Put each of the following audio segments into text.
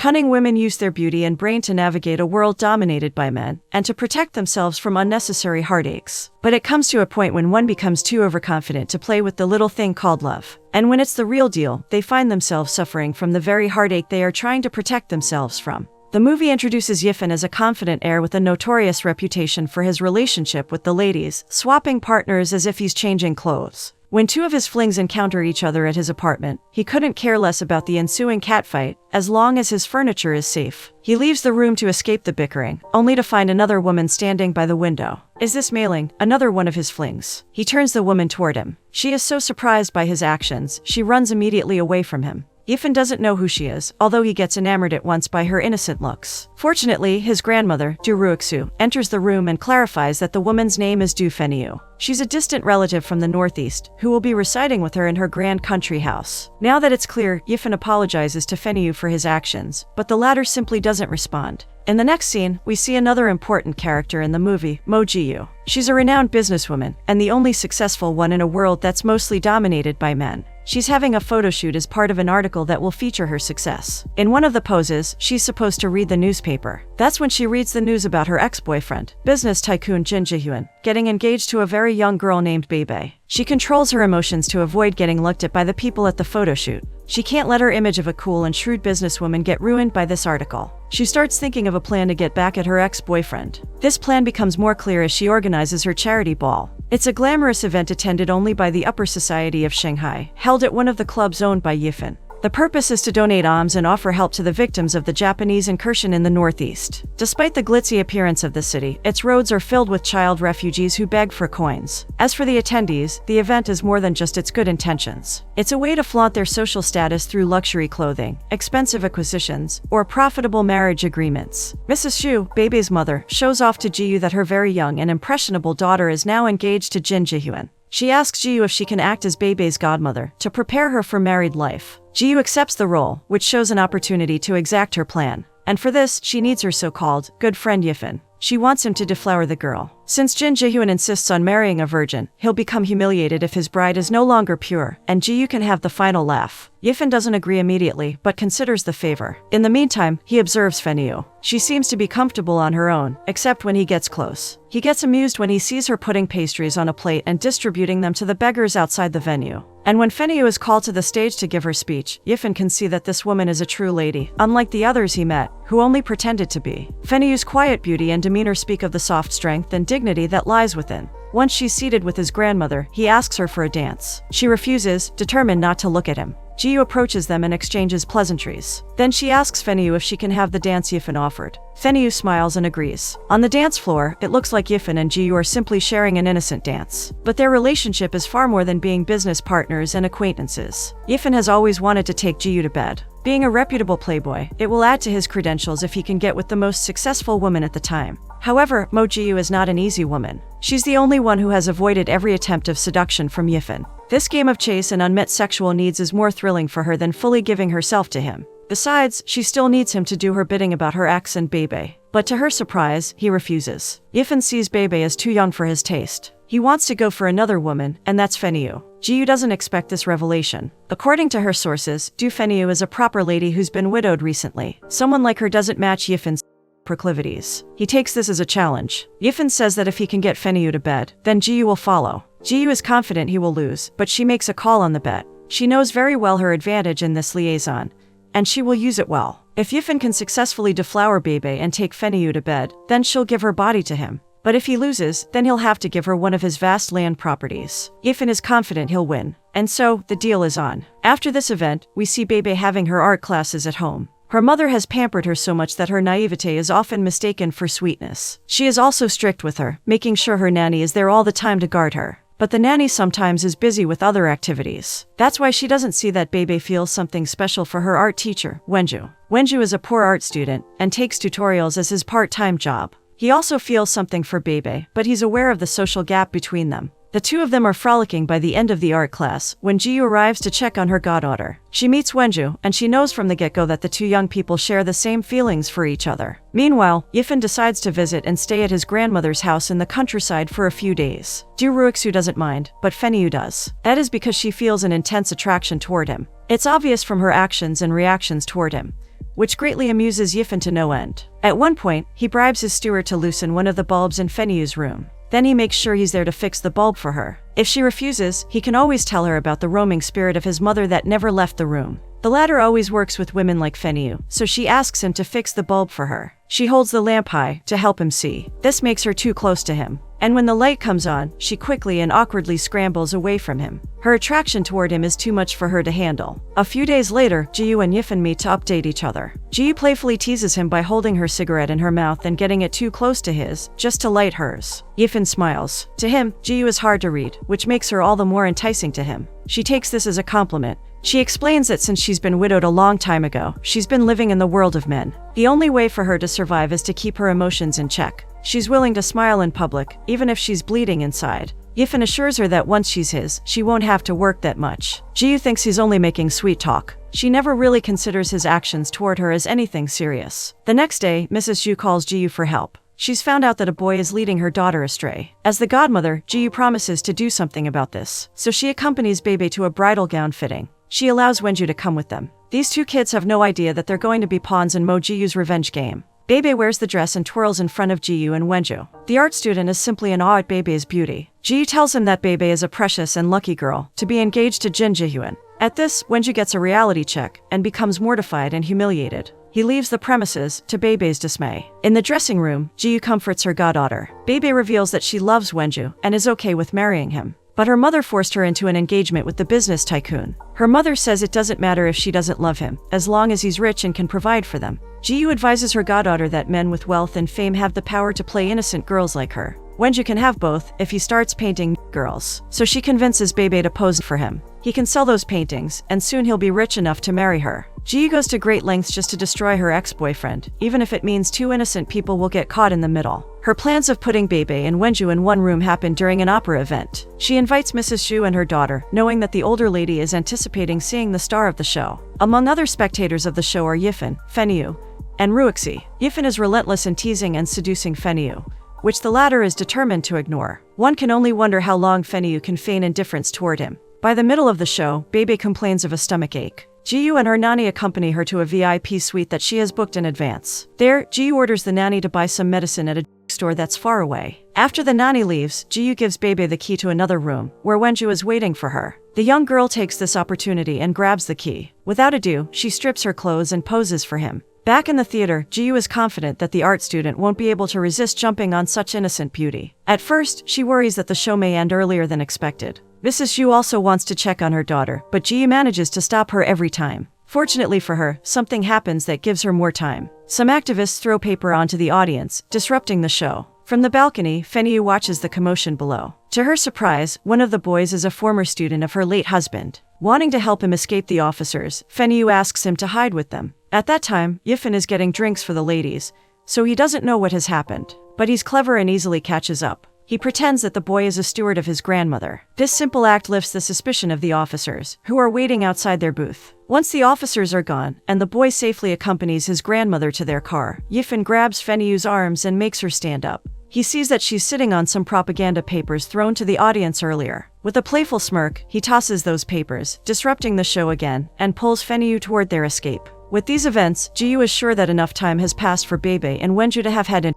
Cunning women use their beauty and brain to navigate a world dominated by men, and to protect themselves from unnecessary heartaches. But it comes to a point when one becomes too overconfident to play with the little thing called love. And when it's the real deal, they find themselves suffering from the very heartache they are trying to protect themselves from. The movie introduces Yifen as a confident heir with a notorious reputation for his relationship with the ladies, swapping partners as if he's changing clothes. When two of his flings encounter each other at his apartment, he couldn't care less about the ensuing catfight, as long as his furniture is safe. He leaves the room to escape the bickering, only to find another woman standing by the window. Is this Mailing, another one of his flings? He turns the woman toward him. She is so surprised by his actions, she runs immediately away from him. Yifen doesn't know who she is, although he gets enamored at once by her innocent looks. Fortunately, his grandmother, Du Ruixu, enters the room and clarifies that the woman's name is Du Fenyu. She's a distant relative from the northeast, who will be residing with her in her grand country house. Now that it's clear, Yifen apologizes to Fenyu for his actions, but the latter simply doesn't respond. In the next scene, we see another important character in the movie, Mo Ji-yu. She's a renowned businesswoman, and the only successful one in a world that's mostly dominated by men. She's having a photo shoot as part of an article that will feature her success. In one of the poses, she's supposed to read the newspaper. That's when she reads the news about her ex-boyfriend, business tycoon Jin Ji-hyun, getting engaged to a very young girl named Bebe. She controls her emotions to avoid getting looked at by the people at the photo shoot. She can't let her image of a cool and shrewd businesswoman get ruined by this article. She starts thinking of a plan to get back at her ex-boyfriend. This plan becomes more clear as she organizes her charity ball. It's a glamorous event attended only by the upper society of Shanghai, held at one of the clubs owned by Yifen. The purpose is to donate alms and offer help to the victims of the Japanese incursion in the northeast. Despite the glitzy appearance of the city, its roads are filled with child refugees who beg for coins. As for the attendees, the event is more than just its good intentions. It's a way to flaunt their social status through luxury clothing, expensive acquisitions, or profitable marriage agreements. Mrs. Xu, Bebe's mother, shows off to Ji-yu that her very young and impressionable daughter is now engaged to Jin Ji-hyun. She asks Ji-yu if she can act as Bebe's godmother to prepare her for married life. Ji-yu accepts the role, which shows an opportunity to exact her plan. And for this, she needs her so-called good friend Yifen. She wants him to deflower the girl. Since Jin Ji-hyun insists on marrying a virgin, he'll become humiliated if his bride is no longer pure, and Ji-yu can have the final laugh. Yifen doesn't agree immediately, but considers the favor. In the meantime, he observes Fenyu. She seems to be comfortable on her own, except when he gets close. He gets amused when he sees her putting pastries on a plate and distributing them to the beggars outside the venue. And when Fenyu is called to the stage to give her speech, Yifen can see that this woman is a true lady, unlike the others he met, who only pretended to be. Fenyu's quiet beauty and demeanor speak of the soft strength and dignity that lies within. Once she's seated with his grandmother, he asks her for a dance. She refuses, determined not to look at him. Ji-yu approaches them and exchanges pleasantries. Then she asks Fenyu if she can have the dance Yifen offered. Fenyu smiles and agrees. On the dance floor, it looks like Yifen and Ji-yu are simply sharing an innocent dance. But their relationship is far more than being business partners and acquaintances. Yifen has always wanted to take Ji-yu to bed. Being a reputable playboy, it will add to his credentials if he can get with the most successful woman at the time. However, Mo Ji-yu is not an easy woman. She's the only one who has avoided every attempt of seduction from Yifen. This game of chase and unmet sexual needs is more thrilling for her than fully giving herself to him. Besides, she still needs him to do her bidding about her ex and Bebe. But to her surprise, he refuses. Yifen sees Bebe as too young for his taste. He wants to go for another woman, and that's Fenyu. Ji-yu doesn't expect this revelation. According to her sources, Du Fenyu is a proper lady who's been widowed recently. Someone like her doesn't match Yifen's proclivities. He takes this as a challenge. Yifen says that if he can get Fenyu to bed, then Ji-yu will follow. Ji-yu is confident he will lose, but she makes a call on the bet. She knows very well her advantage in this liaison, and she will use it well. If Yifen can successfully deflower Bebe and take Fenyu to bed, then she'll give her body to him. But if he loses, then he'll have to give her one of his vast land properties. Yifen is confident he'll win. And so, the deal is on. After this event, we see Bebe having her art classes at home. Her mother has pampered her so much that her naivete is often mistaken for sweetness. She is also strict with her, making sure her nanny is there all the time to guard her. But the nanny sometimes is busy with other activities. That's why she doesn't see that Bebe feels something special for her art teacher, Wenju. Wenju is a poor art student, and takes tutorials as his part-time job. He also feels something for Bebe, but he's aware of the social gap between them. The two of them are frolicking by the end of the art class, when Ji-yu arrives to check on her goddaughter. She meets Wenju, and she knows from the get-go that the two young people share the same feelings for each other. Meanwhile, Yifen decides to visit and stay at his grandmother's house in the countryside for a few days. Du Ruixu doesn't mind, but Fenyu does. That is because she feels an intense attraction toward him. It's obvious from her actions and reactions toward him. which greatly amuses Yifan to no end. At one point, he bribes his steward to loosen one of the bulbs in Feniyu's room. Then he makes sure he's there to fix the bulb for her. If she refuses, he can always tell her about the roaming spirit of his mother that never left the room. The latter always works with women like Feniyu, so she asks him to fix the bulb for her. She holds the lamp high to help him see. This makes her too close to him. And when the light comes on, she quickly and awkwardly scrambles away from him. Her attraction toward him is too much for her to handle. A few days later, Jiyu and Yifan meet to update each other. Jiyu playfully teases him by holding her cigarette in her mouth and getting it too close to his, just to light hers. Yifan smiles. To him, Jiyu is hard to read, which makes her all the more enticing to him. She takes this as a compliment. She explains that since she's been widowed a long time ago, she's been living in the world of men. The only way for her to survive is to keep her emotions in check. She's willing to smile in public, even if she's bleeding inside. Yifan assures her that once she's his, she won't have to work that much. Jiyu thinks he's only making sweet talk. She never really considers his actions toward her as anything serious. The next day, Mrs. Zhu calls Jiyu for help. She's found out that a boy is leading her daughter astray. As the godmother, Jiyu promises to do something about this, so she accompanies Bebe to a bridal gown fitting. She allows Wenju to come with them. These two kids have no idea that they're going to be pawns in Mo Jiyu's revenge game. Bebe wears the dress and twirls in front of Jiyu and Wenju. The art student is simply in awe at Bebe's beauty. Jiyu tells him that Bebe is a precious and lucky girl, to be engaged to Jin Jihyun. At this, Wenju gets a reality check and becomes mortified and humiliated. He leaves the premises, to Bebe's dismay. In the dressing room, Jiyu comforts her goddaughter. Bebe reveals that she loves Wenju and is okay with marrying him. But her mother forced her into an engagement with the business tycoon. Her mother says it doesn't matter if she doesn't love him, as long as he's rich and can provide for them. Jiyu advises her goddaughter that men with wealth and fame have the power to play innocent girls like her. Wenju can have both if he starts painting girls. So she convinces Bebe to pose for him. He can sell those paintings, and soon he'll be rich enough to marry her. Jiyu goes to great lengths just to destroy her ex-boyfriend, even if it means two innocent people will get caught in the middle. Her plans of putting Bebe and Wenju in one room happen during an opera event. She invites Mrs. Xu and her daughter, knowing that the older lady is anticipating seeing the star of the show. Among other spectators of the show are Yifan, Feniyu, and Ruixi. Yifan is relentless in teasing and seducing Feniyu, which the latter is determined to ignore. One can only wonder how long Feniyu can feign indifference toward him. By the middle of the show, Bebe complains of a stomach ache. Jiyu and her nanny accompany her to a VIP suite that she has booked in advance. There, Jiyu orders the nanny to buy some medicine at a store that's far away. After the nanny leaves, Jiyu gives Bebe the key to another room, where Wenju is waiting for her. The young girl takes this opportunity and grabs the key. Without ado, she strips her clothes and poses for him. Back in the theater, Jiyu is confident that the art student won't be able to resist jumping on such innocent beauty. At first, she worries that the show may end earlier than expected. Mrs. Xu also wants to check on her daughter, but Jiyu manages to stop her every time. Fortunately for her, something happens that gives her more time. Some activists throw paper onto the audience, disrupting the show. From the balcony, Feniyu watches the commotion below. To her surprise, one of the boys is a former student of her late husband. Wanting to help him escape the officers, Feniyu asks him to hide with them. At that time, Yifan is getting drinks for the ladies, so he doesn't know what has happened. But he's clever and easily catches up. He pretends that the boy is a steward of his grandmother. This simple act lifts the suspicion of the officers, who are waiting outside their booth. Once the officers are gone, and the boy safely accompanies his grandmother to their car, Yifan grabs Feniyu's arms and makes her stand up. He sees that she's sitting on some propaganda papers thrown to the audience earlier. With a playful smirk, he tosses those papers, disrupting the show again, and pulls Feniyu toward their escape. With these events, Jiyu is sure that enough time has passed for Bebe and Wenju to have had an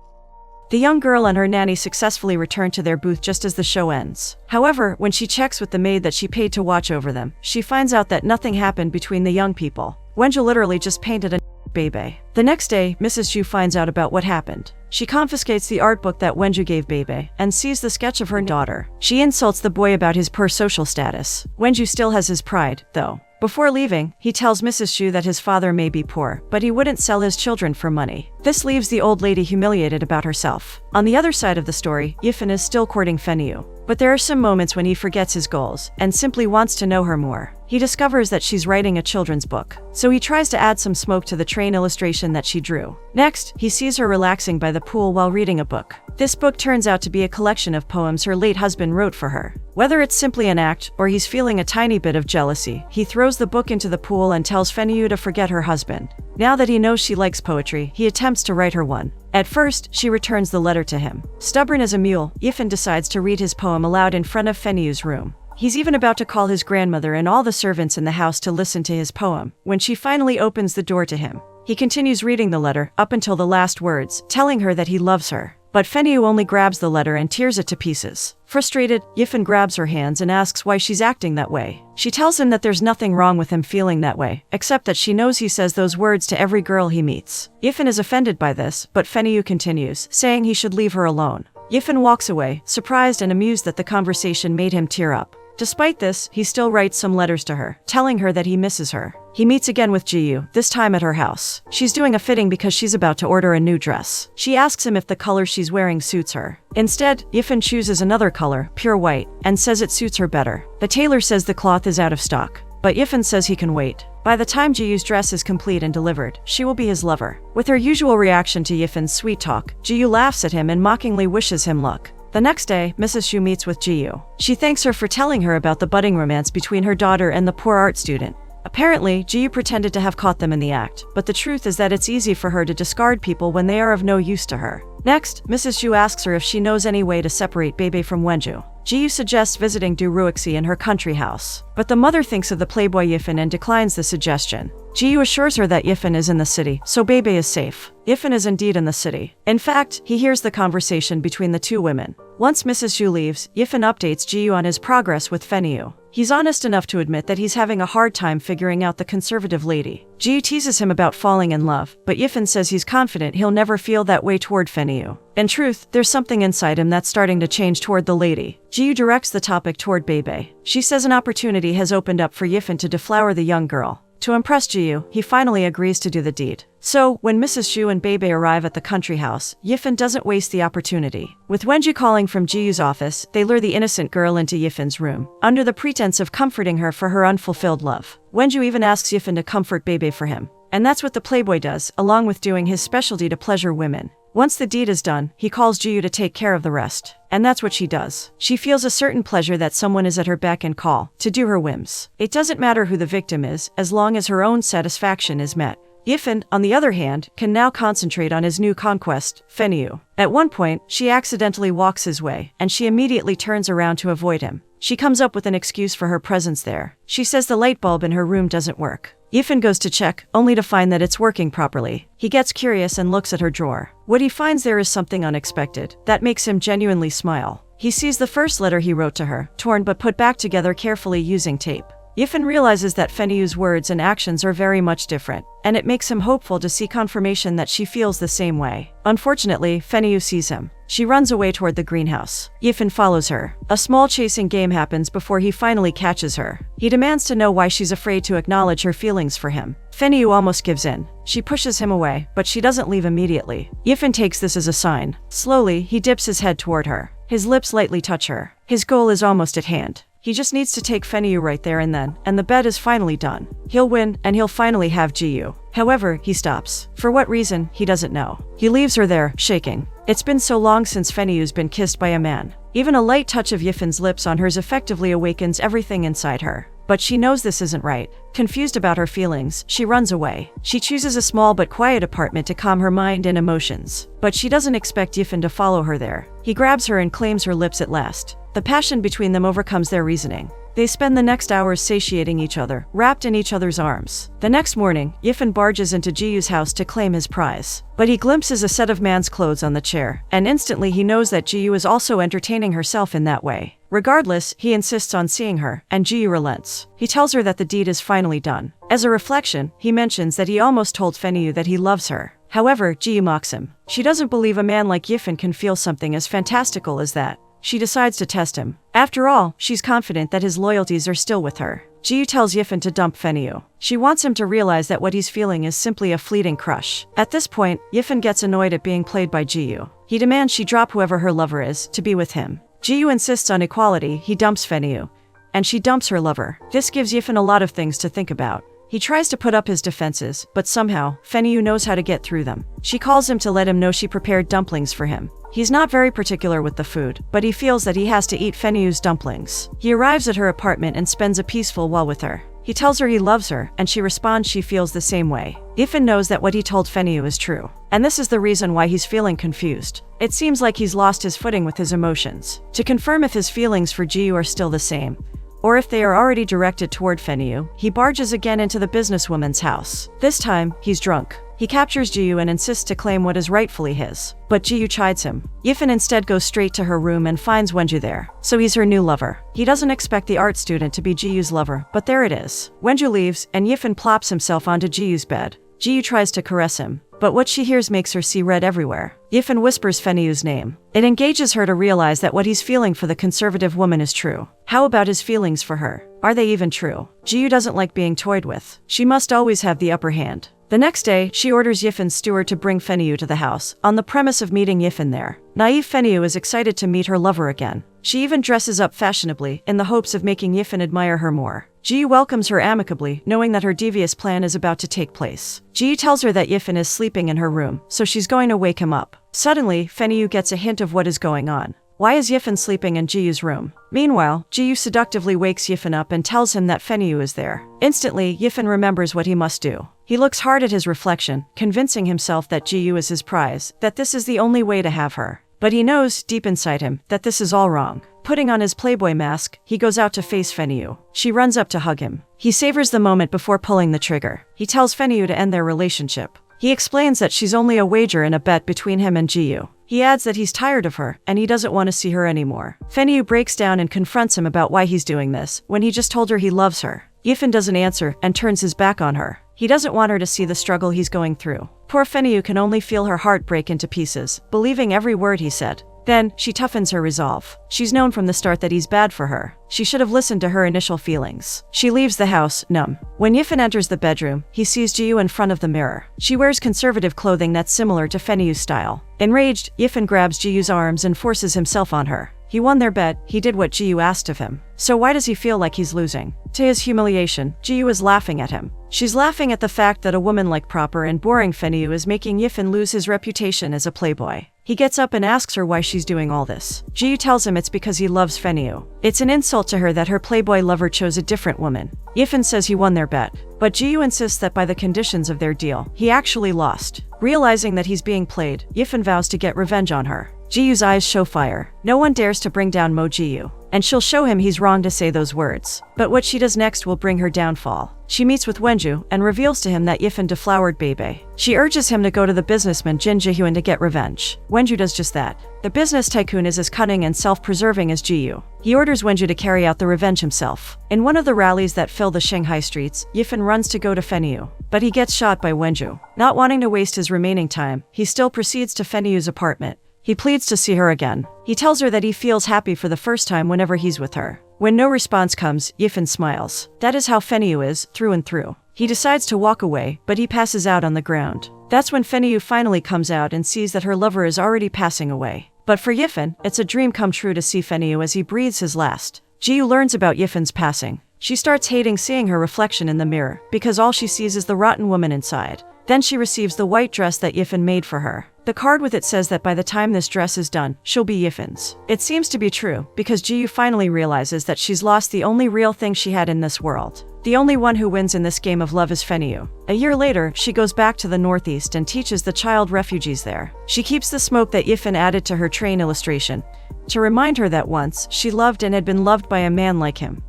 The young girl and her nanny successfully return to their booth just as the show ends. However, when she checks with the maid that she paid to watch over them, she finds out that nothing happened between the young people. Wenju literally just painted a Bebe. The next day, Mrs. Xu finds out about what happened. She confiscates the art book that Wenju gave Bebe and sees the sketch of her daughter. She insults the boy about his poor social status. Wenju still has his pride, though. Before leaving, he tells Mrs. Xu that his father may be poor, but he wouldn't sell his children for money. This leaves the old lady humiliated about herself. On the other side of the story, Yifan is still courting Feniyu. But there are some moments when he forgets his goals and simply wants to know her more. He discovers that she's writing a children's book, so he tries to add some smoke to the train illustration that she drew. Next, he sees her relaxing by the pool while reading a book. This book turns out to be a collection of poems her late husband wrote for her. Whether it's simply an act or he's feeling a tiny bit of jealousy, he throws the book into the pool and tells Feniyu to forget her husband. Now that he knows she likes poetry, he attempts to write her one. At first, she returns the letter to him. Stubborn as a mule, Yifan decides to read his poem aloud in front of Feniyu's room. He's even about to call his grandmother and all the servants in the house to listen to his poem, when she finally opens the door to him. He continues reading the letter, up until the last words, telling her that he loves her. But Fenyu only grabs the letter and tears it to pieces. Frustrated, Yifan grabs her hands and asks why she's acting that way. She tells him that there's nothing wrong with him feeling that way, except that she knows he says those words to every girl he meets. Yifan is offended by this, but Fenyu continues, saying he should leave her alone. Yifan walks away, surprised and amused that the conversation made him tear up. Despite this, he still writes some letters to her, telling her that he misses her. He meets again with Jiyu, this time at her house. She's doing a fitting because she's about to order a new dress. She asks him if the color she's wearing suits her. Instead, Yifan chooses another color, pure white, and says it suits her better. The tailor says the cloth is out of stock, but Yifan says he can wait. By the time Jiyu's dress is complete and delivered, she will be his lover. With her usual reaction to Yifan's sweet talk, Jiyu laughs at him and mockingly wishes him luck. The next day, Mrs. Xu meets with Jiyu. She thanks her for telling her about the budding romance between her daughter and the poor art student. Apparently, Jiyu pretended to have caught them in the act, but the truth is that it's easy for her to discard people when they are of no use to her. Next, Mrs. Xu asks her if she knows any way to separate Bebe from Wenju. Jiyu suggests visiting Du Ruixi in her country house, but the mother thinks of the Playboy Yifan and declines the suggestion. Jiyu assures her that Yifan is in the city, so Bebe is safe. Yifan is indeed in the city. In fact, he hears the conversation between the two women. Once Mrs. Xu leaves, Yifan updates Jiyu on his progress with Fenyu. He's honest enough to admit that he's having a hard time figuring out the conservative lady. Jiyu teases him about falling in love, but Yifan says he's confident he'll never feel that way toward Fenyu. In truth, there's something inside him that's starting to change toward the lady. Jiyu directs the topic toward Bebe. She says an opportunity has opened up for Yifan to deflower the young girl. To impress Jiyu, he finally agrees to do the deed. So, when Mrs. Xu and Bebe arrive at the country house, Yifan doesn't waste the opportunity. With Wenju calling from Jiyu's office, they lure the innocent girl into Yifan's room, under the pretense of comforting her for her unfulfilled love. Wenju even asks Yifan to comfort Bebe for him. And that's what the Playboy does, along with doing his specialty to pleasure women. Once the deed is done, he calls Jiyu to take care of the rest. And that's what she does. She feels a certain pleasure that someone is at her beck and call, to do her whims. It doesn't matter who the victim is, as long as her own satisfaction is met. Yifan, on the other hand, can now concentrate on his new conquest, Fenyu. At one point, she accidentally walks his way, and she immediately turns around to avoid him. She comes up with an excuse for her presence there. She says the light bulb in her room doesn't work. Yifan goes to check, only to find that it's working properly. He gets curious and looks at her drawer. What he finds there is something unexpected that makes him genuinely smile. He sees the first letter he wrote to her, torn but put back together carefully using tape. Yifan realizes that Fenyu's words and actions are very much different, and it makes him hopeful to see confirmation that she feels the same way. Unfortunately, Fenyu sees him. She runs away toward the greenhouse. Yifan follows her. A small chasing game happens before he finally catches her. He demands to know why she's afraid to acknowledge her feelings for him. Fenyu almost gives in. She pushes him away, but she doesn't leave immediately. Yifan takes this as a sign. Slowly, he dips his head toward her. His lips lightly touch her. His goal is almost at hand. He just needs to take Fenyu right there and then, and the bet is finally done. He'll win, and he'll finally have Jiyu. However, he stops. For what reason, he doesn't know. He leaves her there, shaking. It's been so long since Fenyu's been kissed by a man. Even a light touch of Yifan's lips on hers effectively awakens everything inside her. But she knows this isn't right. Confused about her feelings, she runs away. She chooses a small but quiet apartment to calm her mind and emotions. But she doesn't expect Yifan to follow her there. He grabs her and claims her lips at last. The passion between them overcomes their reasoning. They spend the next hours satiating each other, wrapped in each other's arms. The next morning, Yifan barges into Jiyu's house to claim his prize. But he glimpses a set of man's clothes on the chair, and instantly he knows that Jiyu is also entertaining herself in that way. Regardless, he insists on seeing her, and Jiyu relents. He tells her that the deed is finally done. As a reflection, he mentions that he almost told Fenyu that he loves her. However, Jiyu mocks him. She doesn't believe a man like Yifan can feel something as fantastical as that. She decides to test him. After all, she's confident that his loyalties are still with her. Jiyu tells Yifan to dump Fenyu. She wants him to realize that what he's feeling is simply a fleeting crush. At this point, Yifan gets annoyed at being played by Jiyu. He demands she drop whoever her lover is, to be with him. Jiyu insists on equality. He dumps Fenyu. And she dumps her lover. This gives Yifan a lot of things to think about. He tries to put up his defenses, but somehow, Fenyu knows how to get through them. She calls him to let him know she prepared dumplings for him. He's not very particular with the food, but he feels that he has to eat Fenyu's dumplings. He arrives at her apartment and spends a peaceful while with her. He tells her he loves her, and she responds she feels the same way. Yifan knows that what he told Fenyu is true. And this is the reason why he's feeling confused. It seems like he's lost his footing with his emotions. To confirm if his feelings for Jiyu are still the same, or if they are already directed toward Fenyu, he barges again into the businesswoman's house. This time, he's drunk. He captures Ji-yu and insists to claim what is rightfully his. But Ji-yu chides him. Yifan instead goes straight to her room and finds Wenju there. So he's her new lover. He doesn't expect the art student to be Ji-yu's lover, but there it is. Wenju leaves, and Yifan plops himself onto Ji-yu's bed. Ji-yu tries to caress him, but what she hears makes her see red everywhere. Yifan whispers Feniyu's name. It engages her to realize that what he's feeling for the conservative woman is true. How about his feelings for her? Are they even true? Ji-yu doesn't like being toyed with. She must always have the upper hand. The next day, she orders Yifan's steward to bring Feniyu to the house, on the premise of meeting Yifan there. Naive Feniyu is excited to meet her lover again. She even dresses up fashionably, in the hopes of making Yifan admire her more. Ji welcomes her amicably, knowing that her devious plan is about to take place. Ji tells her that Yifan is sleeping in her room, so she's going to wake him up. Suddenly, Feniyu gets a hint of what is going on. Why is Yifan sleeping in Ji-yu's room? Meanwhile, Ji-yu seductively wakes Yifan up and tells him that Feniyu is there. Instantly, Yifan remembers what he must do. He looks hard at his reflection, convincing himself that Ji-yu is his prize, that this is the only way to have her. But he knows, deep inside him, that this is all wrong. Putting on his Playboy mask, he goes out to face Feniyu. She runs up to hug him. He savors the moment before pulling the trigger. He tells Feniyu to end their relationship. He explains that she's only a wager and a bet between him and Ji-yu. He adds that he's tired of her, and he doesn't want to see her anymore. Feniyu breaks down and confronts him about why he's doing this, when he just told her he loves her. Yifan doesn't answer, and turns his back on her. He doesn't want her to see the struggle he's going through. Poor Feniyu can only feel her heart break into pieces, believing every word he said. Then, she toughens her resolve. She's known from the start that he's bad for her. She should have listened to her initial feelings. She leaves the house, numb. When Yifan enters the bedroom, he sees Ji-yu in front of the mirror. She wears conservative clothing that's similar to Feniyu's style. Enraged, Yifan grabs Ji-yu's arms and forces himself on her. He won their bet, he did what Ji-yu asked of him. So why does he feel like he's losing? To his humiliation, Ji-yu is laughing at him. She's laughing at the fact that a woman like proper and boring Feniyu is making Yifan lose his reputation as a playboy. He gets up and asks her why she's doing all this. Ji-yu tells him it's because he loves Feniyu. It's an insult to her that her playboy lover chose a different woman. Yifan says he won their bet, but Ji-yu insists that by the conditions of their deal, he actually lost. Realizing that he's being played, Yifan vows to get revenge on her. Ji-yu's eyes show fire. No one dares to bring down Ji-yu, and she'll show him he's wrong to say those words. But what she does next will bring her downfall. She meets with Wenju and reveals to him that Yifan deflowered Bebe. She urges him to go to the businessman Jin Ji-hyun to get revenge. Wenju does just that. The business tycoon is as cunning and self-preserving as Ji-yu. He orders Wenju to carry out the revenge himself. In one of the rallies that fill the Shanghai streets, Yifan runs to go to Feniyu, but he gets shot by Wenju. Not wanting to waste his remaining time, he still proceeds to Feniyu's apartment. He pleads to see her again. He tells her that he feels happy for the first time whenever he's with her. When no response comes, Yifan smiles. That is how Feniyu is, through and through. He decides to walk away, but he passes out on the ground. That's when Feniyu finally comes out and sees that her lover is already passing away. But for Yifan, it's a dream come true to see Feniyu as he breathes his last. Ji-yu learns about Yifan's passing. She starts hating seeing her reflection in the mirror, because all she sees is the rotten woman inside. Then she receives the white dress that Yifan made for her. The card with it says that by the time this dress is done, she'll be Yifan's. It seems to be true, because Ji-yu finally realizes that she's lost the only real thing she had in this world. The only one who wins in this game of love is Feniyu. A year later, she goes back to the Northeast and teaches the child refugees there. She keeps the smoke that Yifan added to her train illustration, to remind her that once, she loved and had been loved by a man like him.